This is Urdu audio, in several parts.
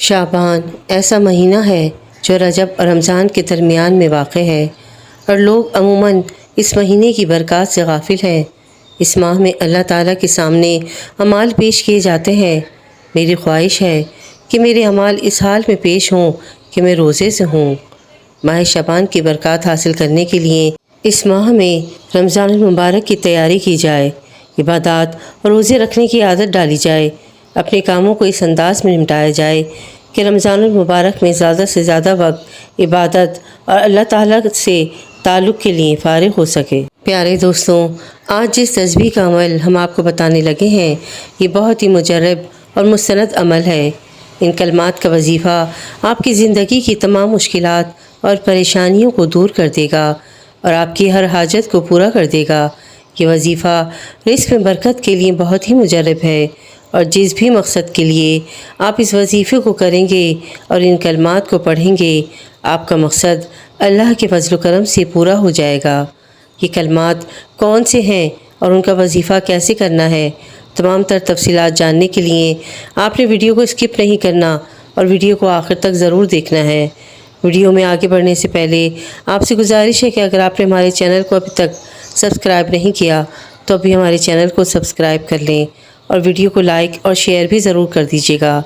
شعبان ایسا مہینہ ہے جو رجب اور رمضان کے درمیان میں واقع ہے، اور لوگ عموماً اس مہینے کی برکات سے غافل ہیں۔ اس ماہ میں اللہ تعالیٰ کے سامنے اعمال پیش کیے جاتے ہیں۔ میری خواہش ہے کہ میرے اعمال اس حال میں پیش ہوں کہ میں روزے سے ہوں۔ ماہ شعبان کی برکات حاصل کرنے کے لیے اس ماہ میں رمضان المبارک کی تیاری کی جائے، عبادات اور روزے رکھنے کی عادت ڈالی جائے، اپنے کاموں کو اس انداز میں نمٹایا جائے کہ رمضان المبارک میں زیادہ سے زیادہ وقت عبادت اور اللہ تعالیٰ سے تعلق کے لیے فارغ ہو سکے۔ پیارے دوستوں، آج جس تسبیح کا عمل ہم آپ کو بتانے لگے ہیں، یہ بہت ہی مجرب اور مستند عمل ہے۔ ان کلمات کا وظیفہ آپ کی زندگی کی تمام مشکلات اور پریشانیوں کو دور کر دے گا اور آپ کی ہر حاجت کو پورا کر دے گا۔ یہ وظیفہ رزق میں برکت کے لیے بہت ہی مجرب ہے، اور جس بھی مقصد کے لیے آپ اس وظیفے کو کریں گے اور ان کلمات کو پڑھیں گے، آپ کا مقصد اللہ کے فضل و کرم سے پورا ہو جائے گا۔ یہ کلمات کون سے ہیں اور ان کا وظیفہ کیسے کرنا ہے، تمام تر تفصیلات جاننے کے لیے آپ نے ویڈیو کو اسکپ نہیں کرنا اور ویڈیو کو آخر تک ضرور دیکھنا ہے۔ ویڈیو میں آگے بڑھنے سے پہلے آپ سے گزارش ہے کہ اگر آپ نے ہمارے چینل کو ابھی تک سبسکرائب نہیں کیا تو ابھی ہمارے چینل کو سبسکرائب کر لیں اور ویڈیو کو لائک اور شیئر بھی ضرور کر دیجیے گا۔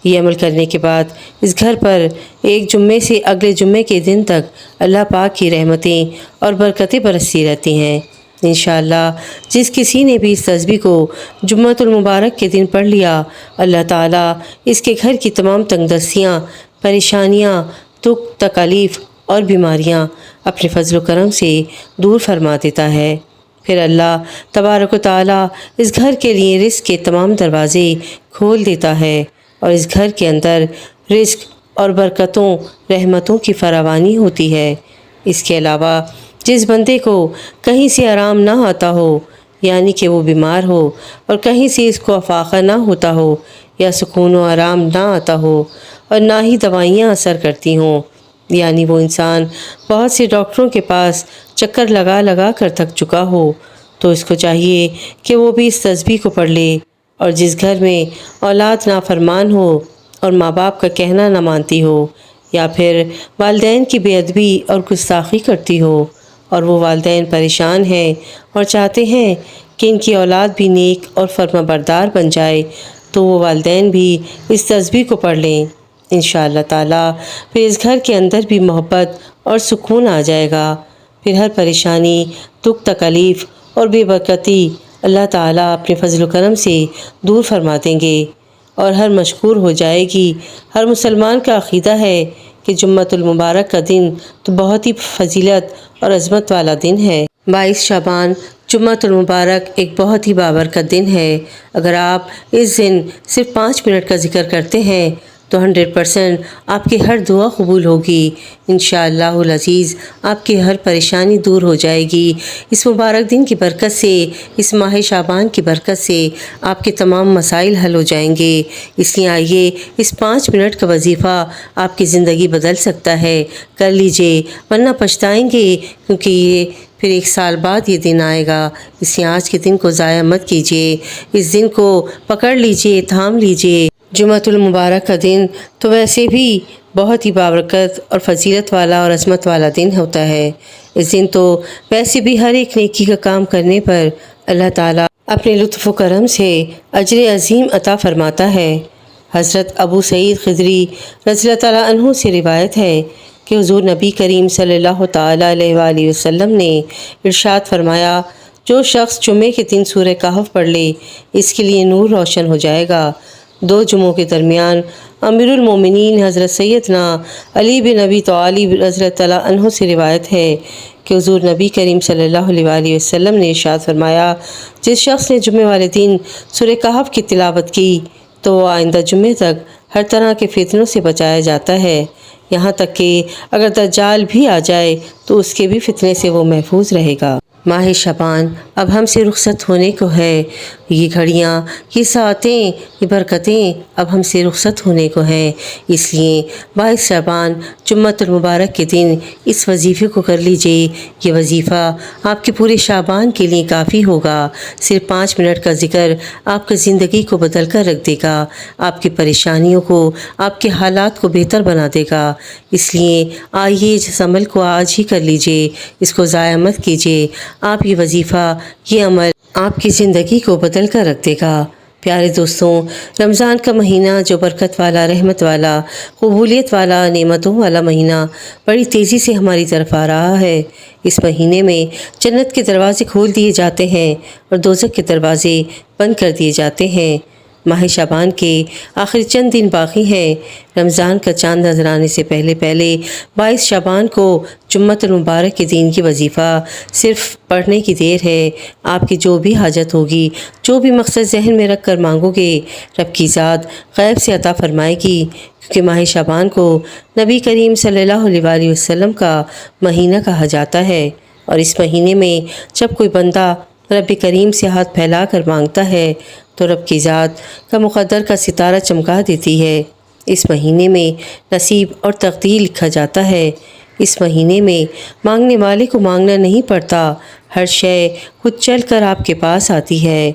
یہ عمل کرنے کے بعد اس گھر پر ایک جمعے سے اگلے جمعے کے دن تک اللہ پاک کی رحمتیں اور برکتیں برستی رہتی ہیں۔ انشاءاللہ جس کسی نے بھی اس تسبیح کو جمعۃ المبارک کے دن پڑھ لیا، اللہ تعالیٰ اس کے گھر کی تمام تنگ دستیاں، پریشانیاں، دکھ تکالیف اور بیماریاں اپنے فضل و کرم سے دور فرما دیتا ہے۔ پھر اللہ تبارک و تعالیٰ اس گھر کے لیے رزق کے تمام دروازے کھول دیتا ہے، اور اس گھر کے اندر رزق اور برکتوں، رحمتوں کی فراوانی ہوتی ہے۔ اس کے علاوہ جس بندے کو کہیں سے آرام نہ آتا ہو، یعنی کہ وہ بیمار ہو اور کہیں سے اس کو افاقہ نہ ہوتا ہو، یا سکون و آرام نہ آتا ہو اور نہ ہی دوائیاں اثر کرتی ہوں، یعنی وہ انسان بہت سے ڈاکٹروں کے پاس چکر لگا لگا کر تھک چکا ہو، تو اس کو چاہیے کہ وہ بھی اس تسبیح کو پڑھ لے۔ اور جس گھر میں اولاد نافرمان ہو اور ماں باپ کا کہنا نہ مانتی ہو، یا پھر والدین کی بے ادبی اور گستاخی کرتی ہو، اور وہ والدین پریشان ہیں اور چاہتے ہیں کہ ان کی اولاد بھی نیک اور فرما بردار بن جائے، تو وہ والدین بھی اس تسبیح کو پڑھ لیں۔ انشاءاللہ تعالیٰ پھر اس گھر کے اندر بھی محبت اور سکون آ جائے گا۔ پھر ہر پریشانی، دکھ تکالیف اور بے برکتی اللہ تعالیٰ اپنے فضل و کرم سے دور فرما دیں گے، اور ہر مشکور ہو جائے گی۔ ہر مسلمان کا عقیدہ ہے کہ جمعۃ المبارک کا دن تو بہت ہی فضیلت اور عظمت والا دن ہے۔ 22 شعبان جمعۃ المبارک ایک بہت ہی بابرکت دن ہے۔ اگر آپ اس دن صرف 5 منٹ کا ذکر کرتے ہیں تو 100% آپ کی ہر دعا قبول ہوگی۔ انشاءاللہ العزیز آپ کی ہر پریشانی دور ہو جائے گی۔ اس مبارک دن کی برکت سے، اس ماہ شعبان کی برکت سے آپ کے تمام مسائل حل ہو جائیں گے۔ اس لیے آئیے اس 5 منٹ کا وظیفہ آپ کی زندگی بدل سکتا ہے، کر لیجئے، ورنہ پچھتائیں گے، کیونکہ یہ پھر 1 سال بعد یہ دن آئے گا۔ اس لیے آج کے دن کو ضائع مت کیجیے، اس دن کو پکڑ لیجئے، تھام لیجئے۔ جمعۃ المبارک کا دن تو ویسے بھی بہت ہی بابرکت اور فضیلت والا اور عظمت والا دن ہوتا ہے۔ اس دن تو ویسے بھی ہر ایک نیکی کا کام کرنے پر اللہ تعالیٰ اپنے لطف و کرم سے اجر عظیم عطا فرماتا ہے۔ حضرت ابو سعید خدری رضی اللہ تعالیٰ عنہ سے روایت ہے کہ حضور نبی کریم صلی اللہ تعالیٰ علیہ وآلہ وسلم نے ارشاد فرمایا، جو شخص جمعے کے دن سورہ کہف پڑھ لے، اس کے لیے نور روشن ہو جائے گا۔ 2 جمعوں کے درمیان امیر المومنین حضرت سیدنا علی بن ابی طالب رضی اللہ تعالیٰ عنہ سے روایت ہے کہ حضور نبی کریم صلی اللہ علیہ وآلہ وسلم نے ارشاد فرمایا، جس شخص نے جمعے والے دن سورہ کہف کی تلاوت کی تو وہ آئندہ جمعے تک ہر طرح کے فتنوں سے بچایا جاتا ہے، یہاں تک کہ اگر دجال بھی آ جائے تو اس کے بھی فتنے سے وہ محفوظ رہے گا۔ ماہ شعبان اب ہم سے رخصت ہونے کو ہے۔ یہ گھڑیاں، یہ ساعتیں، یہ برکتیں اب ہم سے رخصت ہونے کو ہیں۔ اس لیے 22 شعبان جمعۃ المبارک کے دن اس وظیفے کو کر لیجئے۔ یہ وظیفہ آپ کے پورے شعبان کے لیے کافی ہوگا۔ صرف 5 منٹ کا ذکر آپ کی زندگی کو بدل کر رکھ دے گا، آپ کی پریشانیوں کو، آپ کے حالات کو بہتر بنا دے گا۔ اس لیے آئیے اس عمل کو آج ہی کر لیجئے، اس کو ضائع مت کیجئے۔ آپ یہ وظیفہ، یہ عمل آپ کی زندگی کو بدل کر رکھ دے گا۔ پیارے دوستوں، رمضان کا مہینہ جو برکت والا، رحمت والا، قبولیت والا، نعمتوں والا مہینہ بڑی تیزی سے ہماری طرف آ رہا ہے۔ اس مہینے میں جنت کے دروازے کھول دیے جاتے ہیں اور دوزخ کے دروازے بند کر دیے جاتے ہیں۔ ماہ شعبان کے آخری چند دن باقی ہیں۔ رمضان کا چاند نظر آنے سے پہلے 22 شعبان کو جمعۃ المبارک کے دن کی وظیفہ صرف پڑھنے کی دیر ہے۔ آپ کی جو بھی حاجت ہوگی، جو بھی مقصد ذہن میں رکھ کر مانگو گے، رب کی ذات غیب سے عطا فرمائے گی، کیونکہ ماہ شعبان کو نبی کریم صلی اللہ علیہ وسلم کا مہینہ کہا جاتا ہے، اور اس مہینے میں جب کوئی بندہ رب کریم سے ہاتھ پھیلا کر مانگتا ہے تو رب کی ذات کا مقدر کا ستارہ چمکا دیتی ہے۔ اس مہینے میں نصیب اور تقدیر لکھا جاتا ہے۔ اس مہینے میں مانگنے والے کو مانگنا نہیں پڑتا، ہر شے خود چل کر آپ کے پاس آتی ہے۔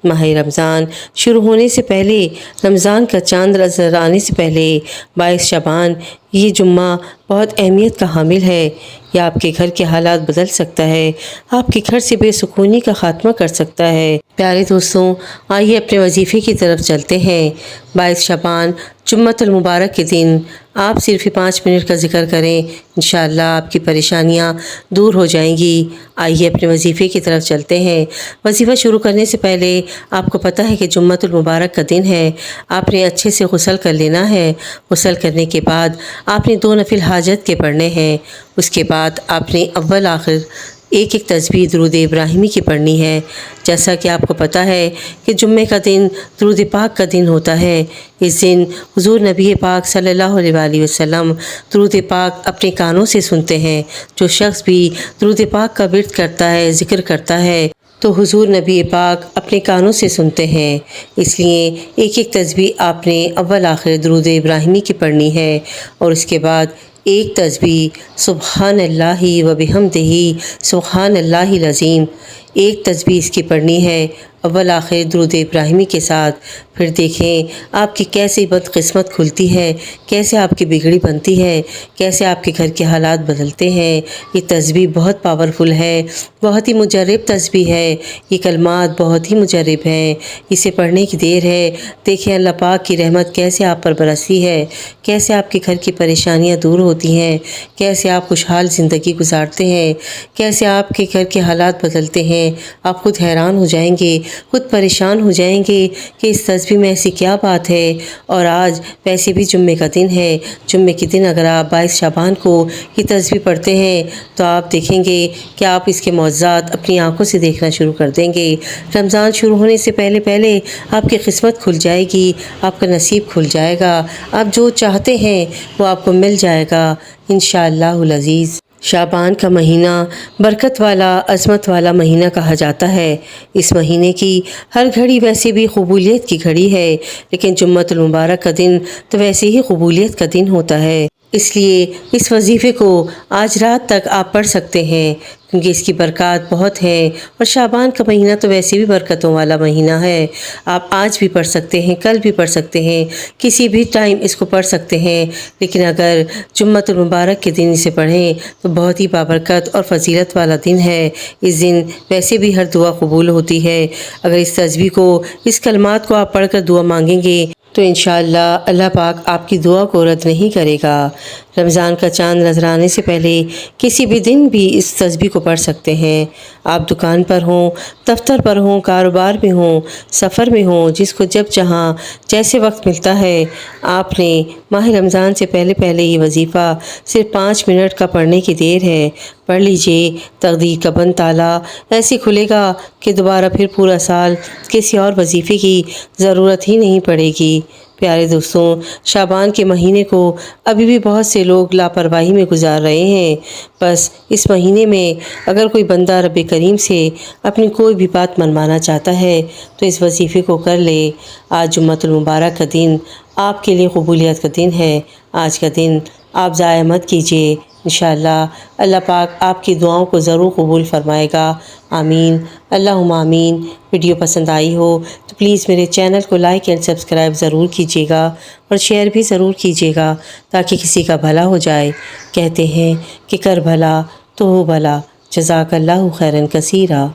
ماہ رمضان شروع ہونے سے پہلے، رمضان کا چاند نظر آنے سے پہلے 22 شعبان یہ جمعہ بہت اہمیت کا حامل ہے۔ یہ آپ کے گھر کے حالات بدل سکتا ہے، آپ کے گھر سے بے سکونی کا خاتمہ کر سکتا ہے۔ پیارے دوستوں، آئیے اپنے وظیفے کی طرف چلتے ہیں۔ 22 شعبان جمعۃ المبارک کے دن آپ صرف 5 منٹ کا ذکر کریں، انشاءاللہ آپ کی پریشانیاں دور ہو جائیں گی۔ آئیے اپنے وظیفے کی طرف چلتے ہیں۔ وظیفہ شروع کرنے سے پہلے آپ کو پتہ ہے کہ جمعۃ المبارک کا دن ہے، آپ نے اچھے سے غسل کر لینا ہے۔ غسل کرنے کے بعد آپ نے 2 نفل حاجت کے پڑھنے ہیں۔ اس کے بعد آپ نے اول آخر ایک تسبیح درود ابراہیمی کی پڑھنی ہے۔ جیسا کہ آپ کو پتہ ہے کہ جمعے کا دن درود پاک کا دن ہوتا ہے۔ اس دن حضور نبی پاک صلی اللہ علیہ وسلم درود پاک اپنے کانوں سے سنتے ہیں۔ جو شخص بھی درود پاک کا ورد کرتا ہے، ذکر کرتا ہے، تو حضور نبی پاک اپنے کانوں سے سنتے ہیں۔ اس لیے ایک تسبیح آپ نے اول آخر درود ابراہیمی کی پڑھنی ہے، اور اس کے بعد ایک تسبیح سبحان اللہ و بحمدہ سبحان اللہ العظیم، ایک تسبیح اس کی پڑھنی ہے اول آخر درود ابراہیمی کے ساتھ۔ پھر دیکھیں آپ کی کیسے بدقسمت کھلتی ہے، کیسے آپ کی بگڑی بنتی ہے، کیسے آپ کے گھر کے حالات بدلتے ہیں۔ یہ تسبیح بہت پاورفل ہے، بہت ہی مجرب تسبیح ہے، یہ کلمات بہت ہی مجرب ہیں۔ اسے پڑھنے کی دیر ہے، دیکھیں اللہ پاک کی رحمت کیسے آپ پر برستی ہے، کیسے آپ کے گھر کی پریشانیاں دور ہوتی ہیں، کیسے آپ خوشحال زندگی گزارتے ہیں، کیسے آپ کے گھر کے حالات بدلتے ہیں۔ آپ خود حیران ہو جائیں گے، خود پریشان ہو جائیں گے کہ اس تسبیح میں ایسی کیا بات ہے۔ اور آج ویسے بھی جمعے کا دن ہے، جمعے کے دن اگر آپ 22 شعبان کو یہ تسبیح پڑھتے ہیں تو آپ دیکھیں گے کہ آپ اس کے معجزات اپنی آنکھوں سے دیکھنا شروع کر دیں گے۔ رمضان شروع ہونے سے پہلے آپ کی قسمت کھل جائے گی، آپ کا نصیب کھل جائے گا، آپ جو چاہتے ہیں وہ آپ کو مل جائے گا انشاءاللہ العزیز۔ شعبان کا مہینہ برکت والا، عظمت والا مہینہ کہا جاتا ہے۔ اس مہینے کی ہر گھڑی ویسے بھی قبولیت کی گھڑی ہے، لیکن جمعۃ المبارک کا دن تو ویسے ہی قبولیت کا دن ہوتا ہے۔ اس لیے اس وظیفے کو آج رات تک آپ پڑھ سکتے ہیں، کیونکہ اس کی برکات بہت ہیں، اور شعبان کا مہینہ تو ویسے بھی برکتوں والا مہینہ ہے۔ آپ آج بھی پڑھ سکتے ہیں، کل بھی پڑھ سکتے ہیں، کسی بھی ٹائم اس کو پڑھ سکتے ہیں، لیکن اگر جمعۃ المبارک کے دن اسے پڑھیں تو بہت ہی بابرکت اور فضیلت والا دن ہے۔ اس دن ویسے بھی ہر دعا قبول ہوتی ہے۔ اگر اس تسبیح کو، اس کلمات کو آپ پڑھ کر دعا مانگیں گے تو انشاءاللہ اللہ پاک آپ کی دعا کو رد نہیں کرے گا۔ رمضان کا چاند نظر آنے سے پہلے کسی بھی دن بھی اس تسبیح کو پڑھ سکتے ہیں۔ آپ دکان پر ہوں، دفتر پر ہوں، کاروبار میں ہوں، سفر میں ہوں، جس کو جب جہاں جیسے وقت ملتا ہے، آپ نے ماہ رمضان سے پہلے یہ وظیفہ صرف 5 منٹ کا پڑھنے کی دیر ہے، پڑھ لیجئے۔ تقدیر کا بند تالا ایسے کھلے گا کہ دوبارہ پھر پورا سال کسی اور وظیفے کی ضرورت ہی نہیں پڑے گی۔ پیارے دوستوں، شعبان کے مہینے کو ابھی بھی بہت سے لوگ لاپرواہی میں گزار رہے ہیں۔ بس اس مہینے میں اگر کوئی بندہ رب کریم سے اپنی کوئی بھی بات منوانا چاہتا ہے تو اس وظیفے کو کر لے۔ آج جمعۃ المبارک کا دن آپ کے لیے قبولیت کا دن ہے۔ آج کا دن آپ ضائع مت کیجیے، انشاءاللہ اللہ پاک آپ کی دعاؤں کو ضرور قبول فرمائے گا۔ آمین، اللہم آمین۔ ویڈیو پسند آئی ہو تو پلیز میرے چینل کو لائک اینڈ سبسکرائب ضرور کیجیے گا اور شیئر بھی ضرور کیجیے گا تاکہ کسی کا بھلا ہو جائے۔ کہتے ہیں کہ کر بھلا تو ہو بھلا۔ جزاک اللہ خیرا کثیرا۔